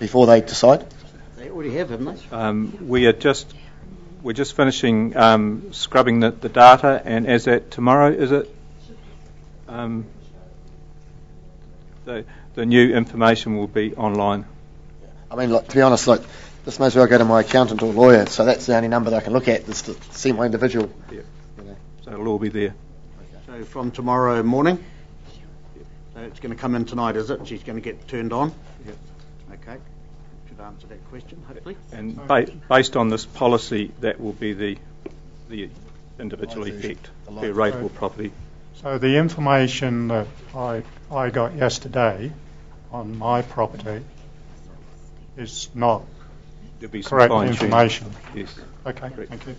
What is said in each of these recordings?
before they decide? They already have, haven't they? We're just finishing scrubbing the data, and as at tomorrow, is it? The new information will be online. I mean, to be honest, this may as well go to my accountant or lawyer, so that's the only number that I can look at, is to see my individual. Yeah. So it'll all be there. So from tomorrow morning? So it's going to come in tonight, is it? She's going to get turned on? Yep. Okay. Should answer that question, hopefully. And based on this policy, that will be the individual effect per rateable property. So the information that I got yesterday on my property is not correct information. Yes. Okay, correct. Thank you.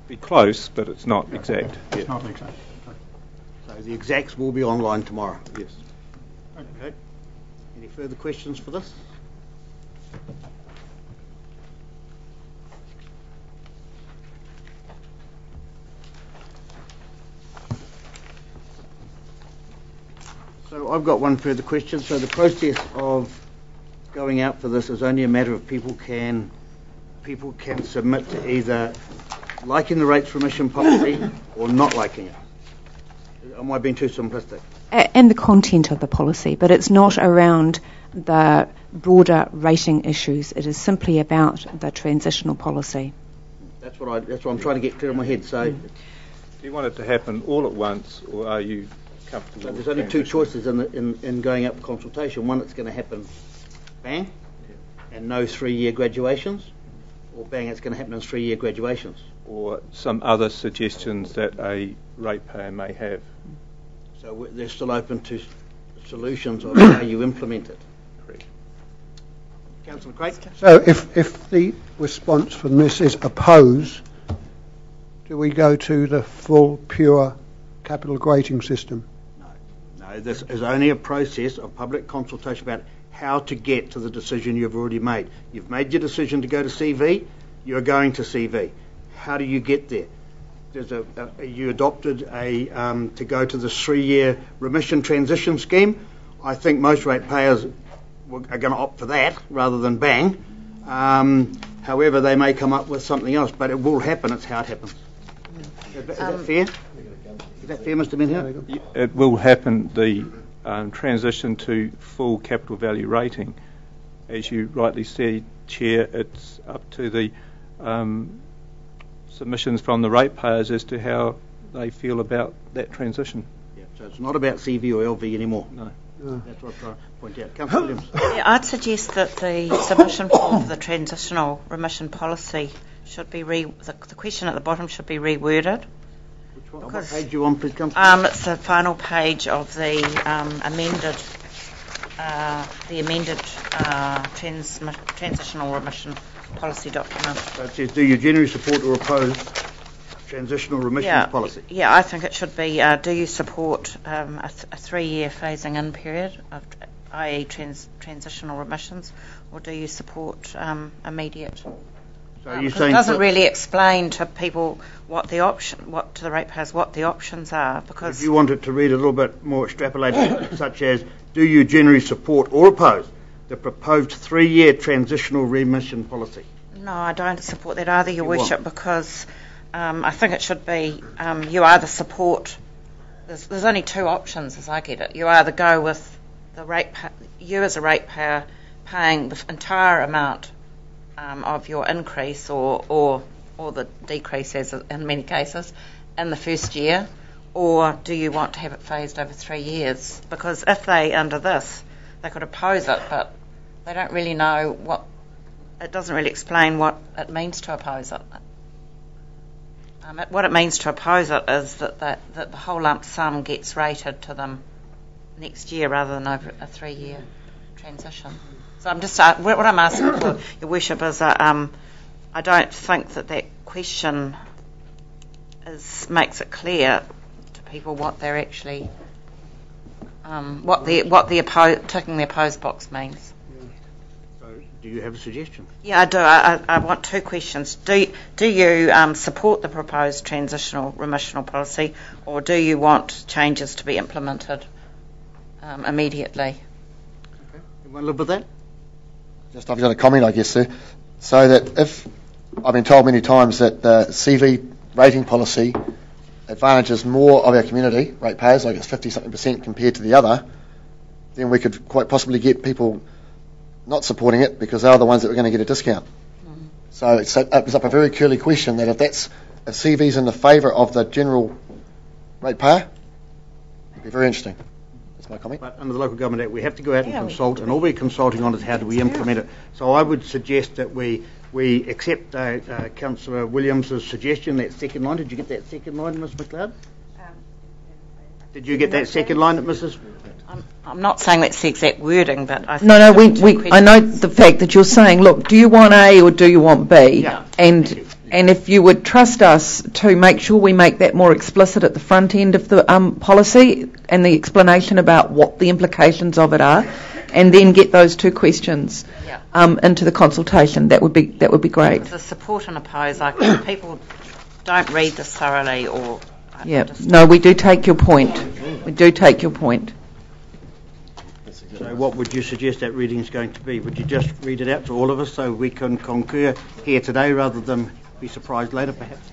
Be close, but it's not exact. It's not exact. Okay. So the exacts will be online tomorrow? Yes. Okay. Any further questions for this? So I've got one further question. So the process of going out for this is only a matter of people can submit to either liking the rates remission policy or not liking it. Am I being too simplistic? And the content of the policy, but it's not around the broader rating issues. It is simply about the transitional policy. That's what I'm trying to get clear in my head. So, do you want it to happen all at once, or are you comfortable? So there's only two choices in going up for consultation. One, it's going to happen bang, and no 3-year graduations, or bang, it's going to happen in 3-year graduations. Or some other suggestions that a ratepayer may have. So they're still open to solutions on how you implement it. Correct. Councillor Craig? So if the response from this is oppose, do we go to the full, pure capital grading system? No, this is only a process of public consultation about how to get to the decision you've already made. You've made your decision to go to CV, you're going to CV. How do you get there? You adopted to go to this 3-year remission transition scheme. I think most ratepayers are going to opt for that rather than bang. However, they may come up with something else, but it will happen. It's how it happens. Is that fair? Is that fair, Mr. Menhir? It will happen. The transition to full capital value rating, as you rightly said, Chair, it's up to the submissions from the ratepayers as to how they feel about that transition. Yeah, so it's not about CV or LV anymore. No. That's what I'm trying to point out. Councillor Williams. Yeah, I'd suggest that the submission form for the transitional remission policy should be the question at the bottom should be reworded. Which one? What page are you on, please, Councillor? It's the final page of the amended transitional remission policy document. So it says, do you generally support or oppose transitional remissions policy? Yeah, I think it should be, do you support a 3-year phasing in period, of, i.e. transitional remissions, or do you support immediate? So you're saying it doesn't really explain to people what the ratepayers what the options are, because if you want it to read a little bit more extrapolated, such as, do you generally support or oppose the proposed 3-year transitional remission policy? No, I don't support that either, Your Worship, because I think it should be you either support. There's only 2 options, as I get it. You either go with you as a ratepayer paying the entire amount of your increase or the decrease, as in many cases, in the first year, or do you want to have it phased over 3 years? Because if they, under this, they could oppose it, but they don't really know what. It doesn't really explain what it means to oppose it. What it means to oppose it is that the whole lump sum gets rated to them next year rather than over a 3-year transition. So I'm just what I'm asking for, Your Worship, is I don't think that question makes it clear to people what they're actually ticking the opposed box means. Do you have a suggestion? Yeah, I do. I want 2 questions. Do you support the proposed transitional remissional policy, or do you want changes to be implemented immediately? Okay. You want to live with that? Just I've got a comment, I guess, sir. So that if I've been told many times that the CV rating policy advantages more of our community ratepayers, like it's 50-something% compared to the other, then we could quite possibly get people not supporting it because they're the ones that are going to get a discount. So it opens up a very curly question that if CV's in the favour of the general ratepayer, it'd be very interesting. That's my comment. But under the Local Government Act, we have to go out and consult, and all we're consulting on is how do we implement it. So I would suggest that we accept Councillor Williams' suggestion, that second line. Did you get that second line, Ms McLeod? Did you get that second line, Mrs.? I'm not saying that's the exact wording, but I think No, I know the fact that you're saying, look, do you want A or do you want B? Yeah. And if you would trust us to make sure we make that more explicit at the front end of the policy and the explanation about what the implications of it are, and then get those two questions into the consultation, that would be great. The support and oppose, people don't read this thoroughly or... No, we do take your point. We do take your point. So what would you suggest that reading is going to be? Would you just read it out to all of us so we can concur here today rather than be surprised later, perhaps?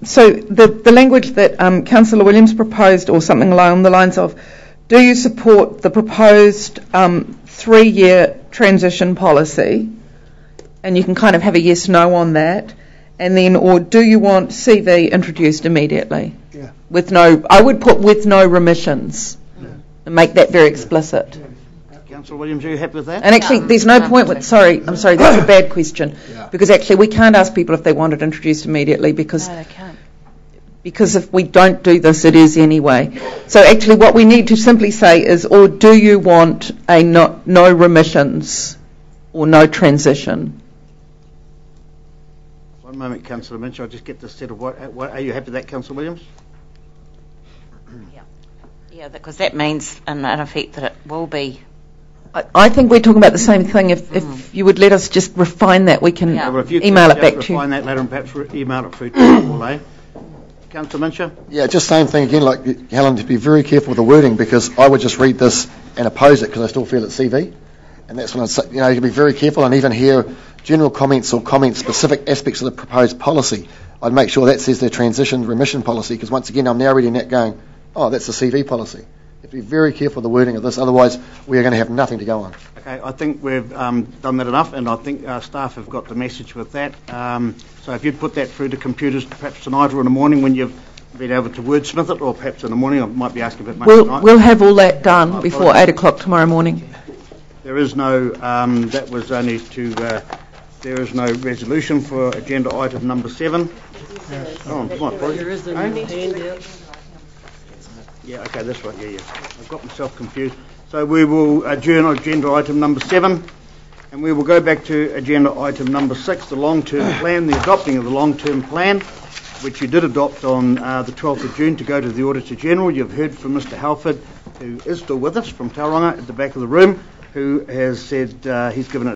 So the language that Councillor Williams proposed, or something along the lines of, do you support the proposed 3-year transition policy? And you can kind of have a yes/no on that. And then, or do you want CV introduced immediately? Yeah. I would put with no remissions. And make that very explicit. Councillor Williams, are you happy with that? And actually, there's no point with... I'm sorry, that's a bad question. Yeah. Because actually, we can't ask people if they want it introduced immediately because... No, they can't. Because if we don't do this, it is anyway. So actually, what we need to simply say is, or do you want a no remissions or no transition? One moment, Councillor Minch, I'll just get this set of what are you happy with that, Councillor Williams? Yeah, because that means, in effect, that it will be... I think we're talking about the same thing. If you would let us just refine that, we can email it back to you. Refine that later and perhaps email it through to all, eh? Councillor Mincher? Yeah, just same thing again, like Helen, to be very careful with the wording, because I would just read this and oppose it because I still feel it's CV. And that's when I say, you can be very careful and even hear general comments or comment specific aspects of the proposed policy. I'd make sure that says their transition remission policy, because once again, I'm now reading that going, oh, that's the CV policy. You have to be very careful with the wording of this, otherwise we are going to have nothing to go on. Okay, I think we've done that enough, and I think our staff have got the message with that. So if you'd put that through to computers perhaps tonight or in the morning when you've been able to wordsmith it, or perhaps in the morning, I might be asking a bit much tonight. We'll have all that done before 8 o'clock tomorrow morning. There is no, that was only to, there is no resolution for agenda item number 7. There is a handout. Yeah, okay, that's right, yeah. I've got myself confused. So we will adjourn agenda item number 7, and we will go back to agenda item number 6, the long-term plan, the adopting of the long-term plan, which you did adopt on the 12th of June to go to the Auditor General. You've heard from Mr Halford, who is still with us from Tauranga at the back of the room, who has said he's given it